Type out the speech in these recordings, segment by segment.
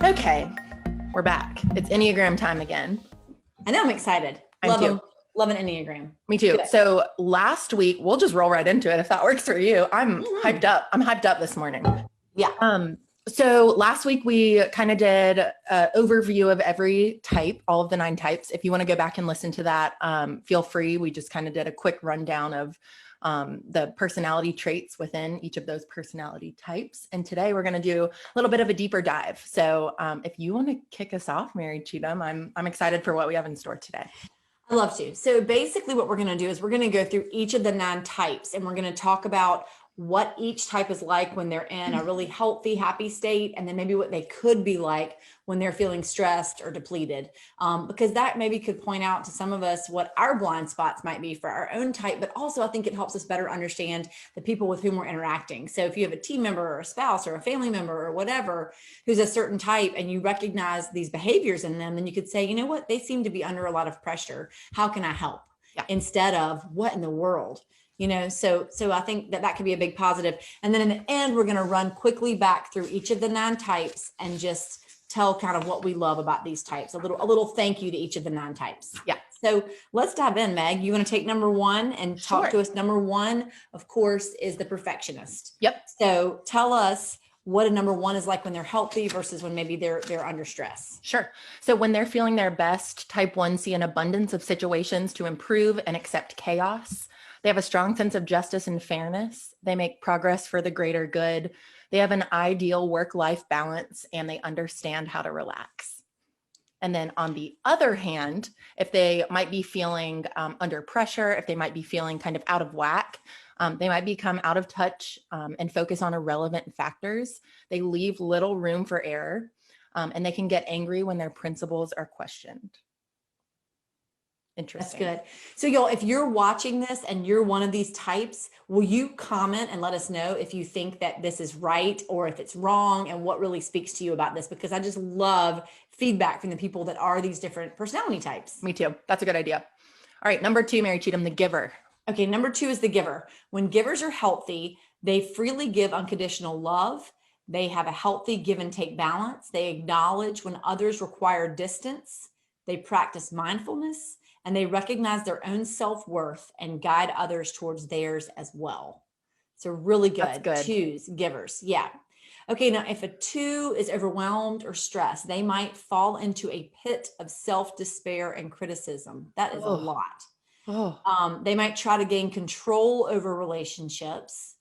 Okay, we're back. It's Enneagram time again. I know, I'm excited. Love an Enneagram. Me too. Good. So last week, we'll just roll right into it if that works for you. I'm hyped up. I'm hyped up this morning. Yeah. So last week we kind of did an overview of every type, all of the 9 types. If you want to go back and listen to that, feel free. We just kind of did a quick rundown of the personality traits within each of those personality types. And today we're going to do a little bit of a deeper dive. So if you want to kick us off, Mary Cheatham, I'm excited for what we have in store today. I love to. So basically what we're going to do is we're going to go through each of the 9 types and we're going to talk about what each type is like when they're in a really healthy, happy state, and then maybe what they could be like when they're feeling stressed or depleted. Because that maybe could point out to some of us what our blind spots might be for our own type, but also I think it helps us better understand the people with whom we're interacting. So if you have a team member or a spouse or a family member or whatever who's a certain type and you recognize these behaviors in them, then you could say, you know what, they seem to be under a lot of pressure. How can I help? Yeah. Instead of what in the world? So I think that could be a big positive. And then in the end, we're going to run quickly back through each of the 9 types and just tell kind of what we love about these types. A little thank you to each of the 9 types. Yeah. So let's dive in, Meg. You want to take number 1 and talk to us? Number 1, of course, is the perfectionist. Yep. So tell us what a number 1 is like when they're healthy versus when maybe they're under stress. Sure. So when they're feeling their best, type 1 see an abundance of situations to improve and accept chaos. They have a strong sense of justice and fairness. They make progress for the greater good. They have an ideal work-life balance, and they understand how to relax. And then on the other hand, if they might be feeling under pressure, if they might be feeling kind of out of whack, they might become out of touch and focus on irrelevant factors. They leave little room for error, and they can get angry when their principles are questioned. Interesting. That's good. So y'all, if you're watching this and you're one of these types, will you comment and let us know if you think that this is right or if it's wrong and what really speaks to you about this? Because I just love feedback from the people that are these different personality types. Me too. That's a good idea. All right. Number 2, Mary Cheatham, the giver. Okay. Number 2 is the giver. When givers are healthy, they freely give unconditional love. They have a healthy give and take balance. They acknowledge when others require distance. They practice mindfulness. And they recognize their own self-worth and guide others towards theirs as well. So really good. That's good. 2s, givers. Yeah. Okay. Now, if a 2 is overwhelmed or stressed, they might fall into a pit of self-despair and criticism. That is a lot. They might try to gain control over relationships.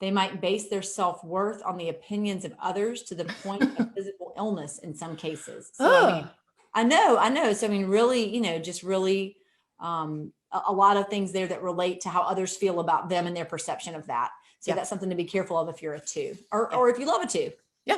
They might base their self-worth on the opinions of others to the point of physical illness in some cases. So, I know. So, really, just really a lot of things there that relate to how others feel about them and their perception of that. So that's something to be careful of if you're a 2 or if you love a 2. Yeah.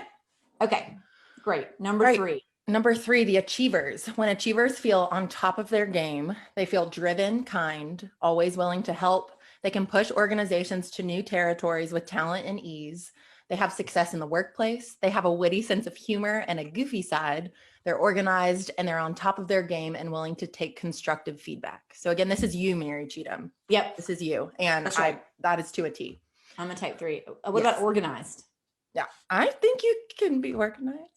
Okay, great. Number 3. Number 3, the achievers. When achievers feel on top of their game, they feel driven, kind, always willing to help. They can push organizations to new territories with talent and ease. They have success in the workplace. They have a witty sense of humor and a goofy side. They're organized and they're on top of their game and willing to take constructive feedback. So again, this is you, Mary Cheatham. Yep. This is you. And that's right. That is to a T. I'm a type 3. What about organized? Yeah. I think you can be organized.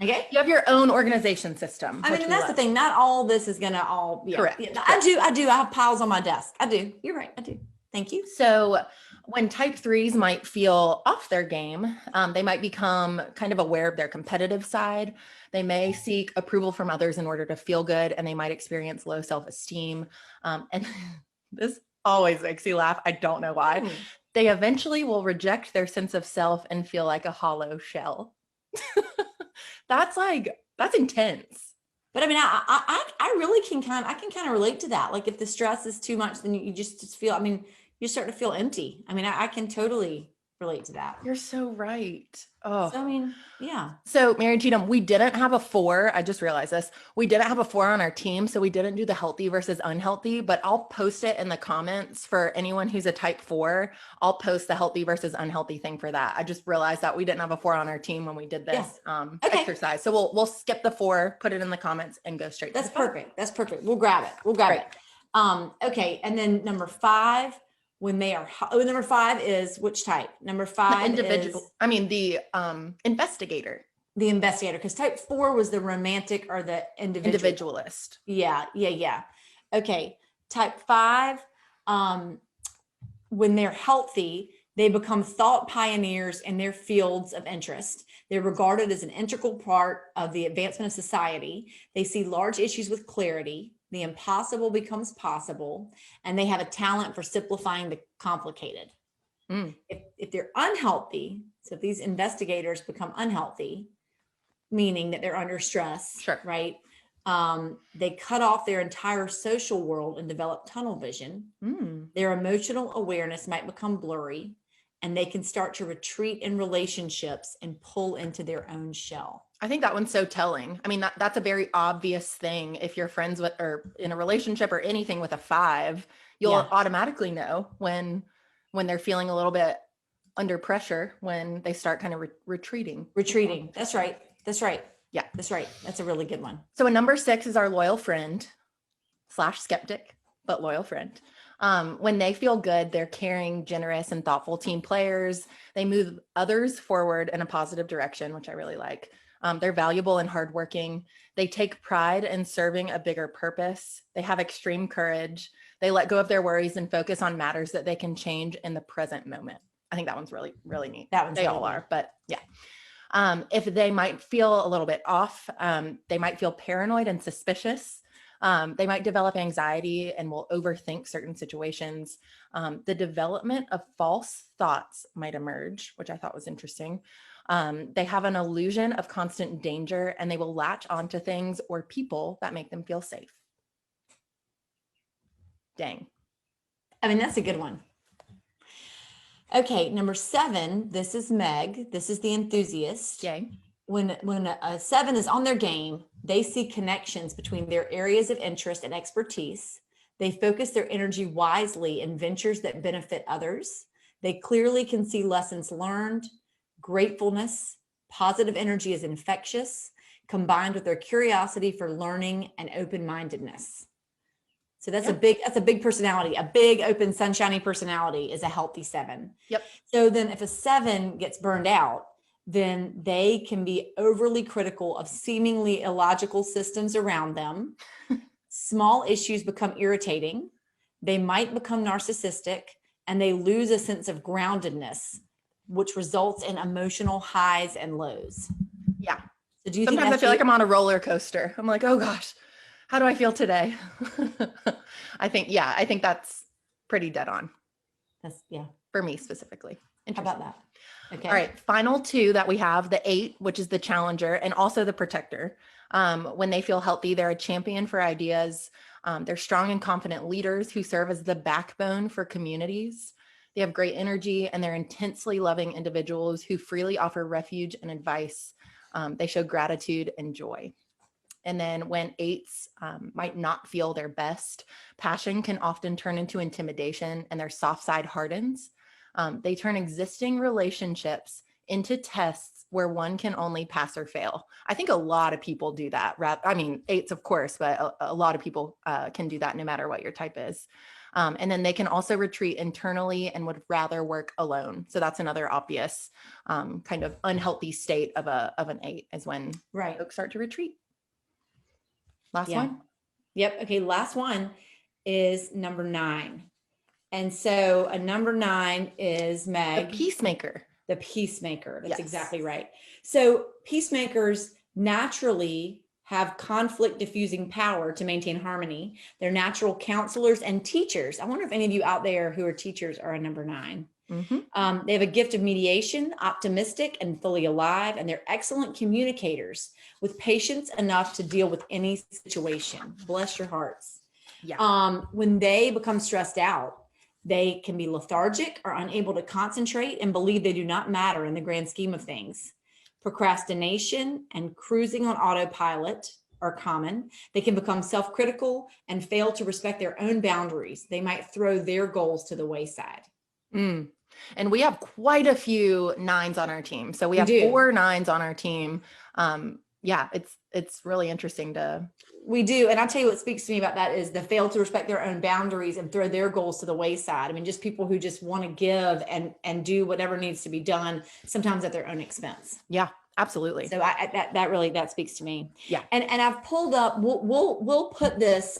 Okay. You have your own organization system. I mean, and that's the thing. Not all this is going to all be correct. Yeah, I do. I have piles on my desk. I do. You're right. I do. Thank you. So when type 3s might feel off their game, they might become kind of aware of their competitive side. They may seek approval from others in order to feel good, and they might experience low self-esteem. And this always makes me laugh. I don't know why. They eventually will reject their sense of self and feel like a hollow shell. That's intense. But I mean, I really can kind of relate to that. Like if the stress is too much, then you just feel, you start to feel empty. I can totally relate to that. You're so right. Oh, so yeah. So Mary Cheatham, we didn't have a 4. I just realized this. We didn't have a 4 on our team. So we didn't do the healthy versus unhealthy, but I'll post it in the comments for anyone who's a type 4. I'll post the healthy versus unhealthy thing for that. I just realized that we didn't have a 4 on our team when we did this exercise. So we'll skip the 4, put it in the comments and go straight. That's perfect. That's perfect. We'll grab it. Okay. And then number 5, when they are, number 5 is which type? Number The 5 individual, is the investigator. the investigator, because type 4 was the romantic or the Individualist. Yeah. Okay. Type 5, when they're healthy, they become thought pioneers in their fields of interest. They're regarded as an integral part of the advancement of society. They see large issues with clarity. The impossible becomes possible, and they have a talent for simplifying the complicated. If they're unhealthy, so if these investigators become unhealthy, meaning that they're under stress, Sure. right? They cut off their entire social world and develop tunnel vision. Their emotional awareness might become blurry, and they can start to retreat in relationships and pull into their own shell. I think that one's so telling. I mean, that's a very obvious thing. If you're friends with or in a relationship or anything with a 5, you'll automatically know when they're feeling a little bit under pressure, when they start kind of retreating. That's right. Yeah, that's right. That's a really good one. So a number 6 is our loyal friend / skeptic, but loyal friend. When they feel good, they're caring, generous, and thoughtful team players. They move others forward in a positive direction, which I really like. They're valuable and hardworking. They take pride in serving a bigger purpose. They have extreme courage. They let go of their worries and focus on matters that they can change in the present moment. I think that one's really, really neat. They all are, but yeah. If they might feel a little bit off, they might feel paranoid and suspicious. They might develop anxiety and will overthink certain situations. The development of false thoughts might emerge, which I thought was interesting. They have an illusion of constant danger, and they will latch onto things or people that make them feel safe. Dang. I mean, that's a good one. Okay, number 7, this is Meg. This is the enthusiast. Yay. When a 7 is on their game, they see connections between their areas of interest and expertise. They focus their energy wisely in ventures that benefit others. They clearly can see lessons learned. Gratefulness, positive energy is infectious, combined with their curiosity for learning and open-mindedness. So that's a big personality. A big, open, sunshiny personality is a healthy 7. Yep. So then if a 7 gets burned out, then they can be overly critical of seemingly illogical systems around them. Small issues become irritating. They might become narcissistic, and they lose a sense of groundedness, which results in emotional highs and lows. Yeah. So do you Sometimes I feel like I'm on a roller coaster. I'm like, oh gosh, how do I feel today? I think that's pretty dead on. For me specifically. How about that? Okay. All right. Final 2 that we have, the 8, which is the challenger and also the protector. When they feel healthy, they're a champion for ideas. They're strong and confident leaders who serve as the backbone for communities. They have great energy, and they're intensely loving individuals who freely offer refuge and advice. They show gratitude and joy. And then when 8s might not feel their best, passion can often turn into intimidation, and their soft side hardens. They turn existing relationships into tests where one can only pass or fail. I think a lot of people do that. I mean, 8s, of course, but a lot of people can do that no matter what your type is. And then they can also retreat internally and would rather work alone. So that's another obvious kind of unhealthy state of an 8 is when folks start to retreat. Last one. Yep. Okay. Last one is number 9. And so a number 9 is Meg. The peacemaker. The peacemaker. That's exactly right. So peacemakers naturally have conflict diffusing power to maintain harmony. They're natural counselors and teachers. I wonder if any of you out there who are teachers are a number 9. They have a gift of mediation, optimistic and fully alive, and they're excellent communicators with patience enough to deal with any situation. Bless your hearts. Yeah. When they become stressed out, they can be lethargic or unable to concentrate and believe they do not matter in the grand scheme of things. Procrastination and cruising on autopilot are common. They can become self-critical and fail to respect their own boundaries. They might throw their goals to the wayside. And we have quite a few 9s on our team. So we have 4 9s on our team. Yeah, it's really interesting to We do. And I'll tell you what speaks to me about that is the fail to respect their own boundaries and throw their goals to the wayside. I mean, just people who just want to give and do whatever needs to be done, sometimes at their own expense. Yeah, absolutely. So that really, that speaks to me. Yeah. And I've pulled up, we'll put this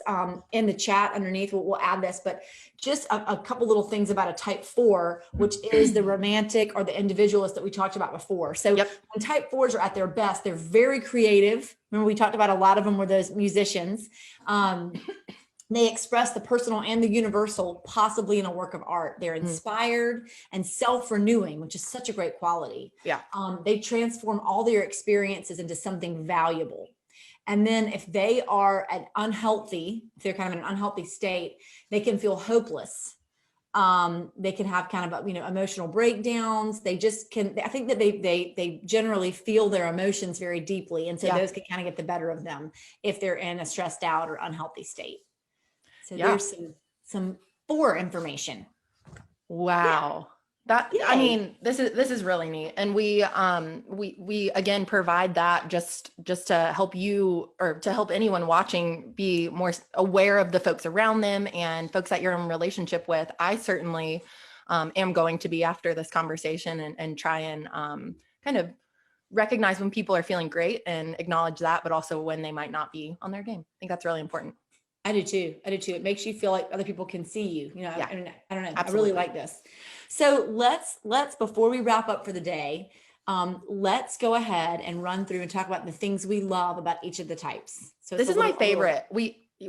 in the chat underneath, we'll add this, but just a couple little things about a type 4, which is the romantic or the individualist that we talked about before. So when type 4s are at their best, they're very creative. Remember, we talked about a lot of them were those musicians. They express the personal and the universal, possibly in a work of art. They're inspired and self-renewing, which is such a great quality. Yeah. They transform all their experiences into something valuable. And then if they are if they're kind of in an unhealthy state, they can feel hopeless. They can have kind of, emotional breakdowns. They just can, I think that they generally feel their emotions very deeply. And so those can kind of get the better of them if they're in a stressed out or unhealthy state. So there's some 4 information. Wow. I mean, this is really neat. And we again provide that just to help you or to help anyone watching be more aware of the folks around them and folks that you're in relationship with. I certainly am going to be after this conversation and try and kind of recognize when people are feeling great and acknowledge that, but also when they might not be on their game. I think that's really important. I do too. It makes you feel like other people can see you. I don't know. Absolutely. I really like this. So let's before we wrap up for the day, let's go ahead and run through and talk about the things we love about each of the types. So this is my favorite.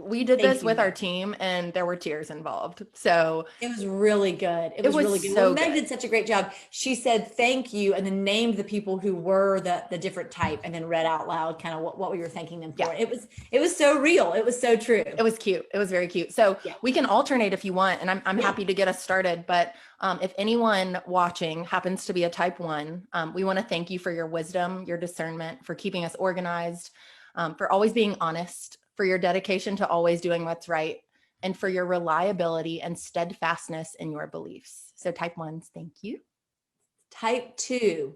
We did this with our team and there were tears involved. So it was really good. It was really good. So Meg did such a great job. She said, thank you. And then named the people who were the different type and then read out loud kind of what we were thanking them for. Yeah. It was so real. It was so true. It was cute. It was very cute. So we can alternate if you want, and I'm happy to get us started. But if anyone watching happens to be a type 1, we want to thank you for your wisdom, your discernment, for keeping us organized, for always being honest, for your dedication to always doing what's right, and for your reliability and steadfastness in your beliefs. So type 1s, thank you. Type 2,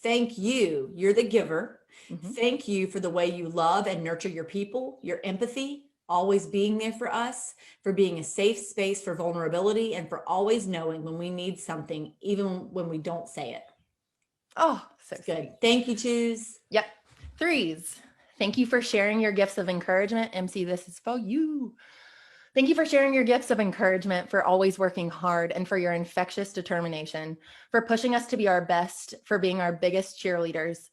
thank you. You're the giver. Thank you for the way you love and nurture your people, your empathy, always being there for us, for being a safe space for vulnerability, and for always knowing when we need something, even when we don't say it. Oh, so good. Thank you, 2s. Yep. 3s. Thank you for sharing your gifts of encouragement. MC, this is for you. Thank you for sharing your gifts of encouragement, for always working hard, and for your infectious determination, for pushing us to be our best, for being our biggest cheerleaders,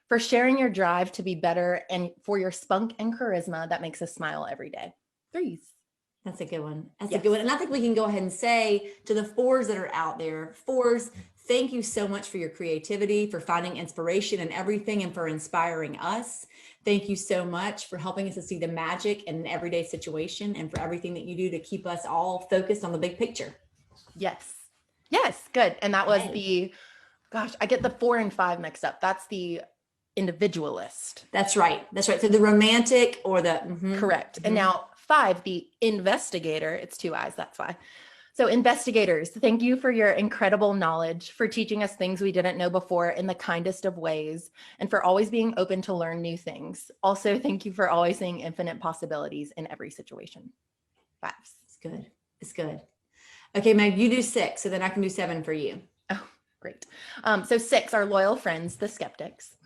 for sharing your drive to be better, and for your spunk and charisma that makes us smile every day. 3s. That's a good one. That's a good one. And I think we can go ahead and say to the 4s that are out there, 4s, thank you so much for your creativity, for finding inspiration in everything, and for inspiring us. Thank you so much for helping us to see the magic in an everyday situation, and for everything that you do to keep us all focused on the big picture. Yes. Good. And that was I get the 4 and 5 mixed up. That's the individualist. That's right. So the romantic or the correct. And now 5, the investigator. It's 2 eyes. That's why. So investigators, thank you for your incredible knowledge, for teaching us things we didn't know before in the kindest of ways, and for always being open to learn new things. Also, thank you for always seeing infinite possibilities in every situation. 5s. It's good. Okay, Meg, you do 6, so then I can do 7 for you. Oh, great. So 6, our loyal friends, the skeptics.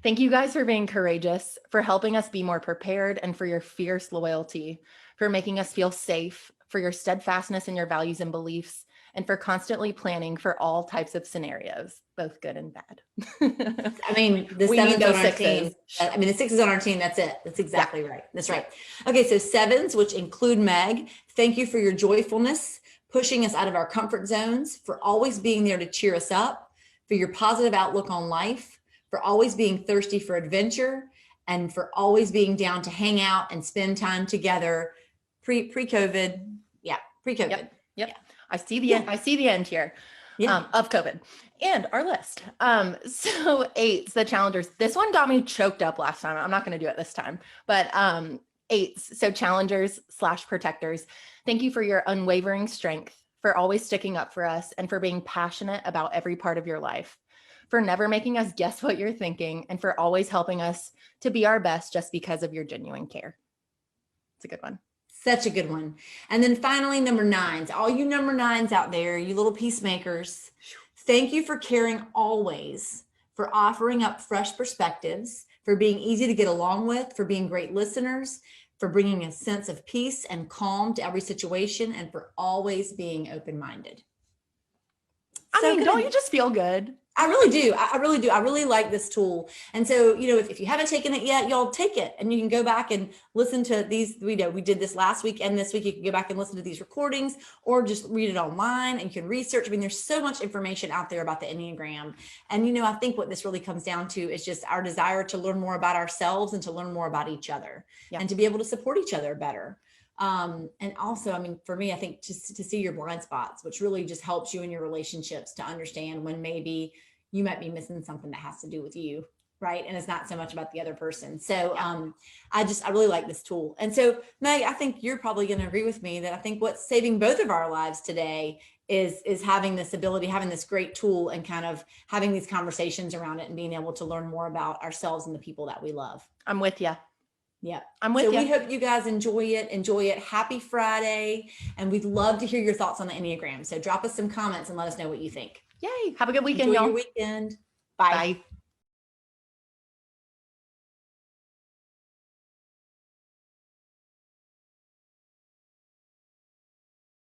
Thank you guys for being courageous, for helping us be more prepared, and for your fierce loyalty, for making us feel safe, for your steadfastness in your values and beliefs, and for constantly planning for all types of scenarios, both good and bad. I mean, the 7's on our team. I mean, the 6 is on our team. That's it. That's exactly right. That's right. Okay, so 7s, which include Meg, thank you for your joyfulness, pushing us out of our comfort zones, for always being there to cheer us up, for your positive outlook on life, for always being thirsty for adventure, and for always being down to hang out and spend time together pre-COVID. Yeah, pre-COVID. Yep. Yeah. I see the end. I see the end here of COVID and our list. So 8s, the challengers. This one got me choked up last time. I'm not going to do it this time, but 8s, so challengers / protectors. Thank you for your unwavering strength, for always sticking up for us, and for being passionate about every part of your life, for never making us guess what you're thinking, and for always helping us to be our best just because of your genuine care. It's a good one. Such a good one. And then finally, number 9s, all you number 9s out there, you little peacemakers, thank you for caring always, for offering up fresh perspectives, for being easy to get along with, for being great listeners, for bringing a sense of peace and calm to every situation, and for always being open-minded. Don't you just feel good? I really do. I really do. I really like this tool. And so, if you haven't taken it yet, y'all take it, and you can go back and listen to these. We did this last week and this week. You can go back and listen to these recordings, or just read it online, and you can research. There's so much information out there about the Enneagram. And, I think what this really comes down to is just our desire to learn more about ourselves and to learn more about each other, and to be able to support each other better. And also, for me, I think just to see your blind spots, which really just helps you in your relationships to understand when maybe you might be missing something that has to do with you, right? And it's not so much about the other person. So I really like this tool. And so, Meg, I think you're probably going to agree with me that I think what's saving both of our lives today is having this ability, having this great tool, and kind of having these conversations around it and being able to learn more about ourselves and the people that we love. I'm with you. Yeah. I'm with you. We hope you guys enjoy it. Happy Friday. And we'd love to hear your thoughts on the Enneagram. So drop us some comments and let us know what you think. Yay. Have a good weekend, Enjoy y'all. your weekend. Bye. Bye.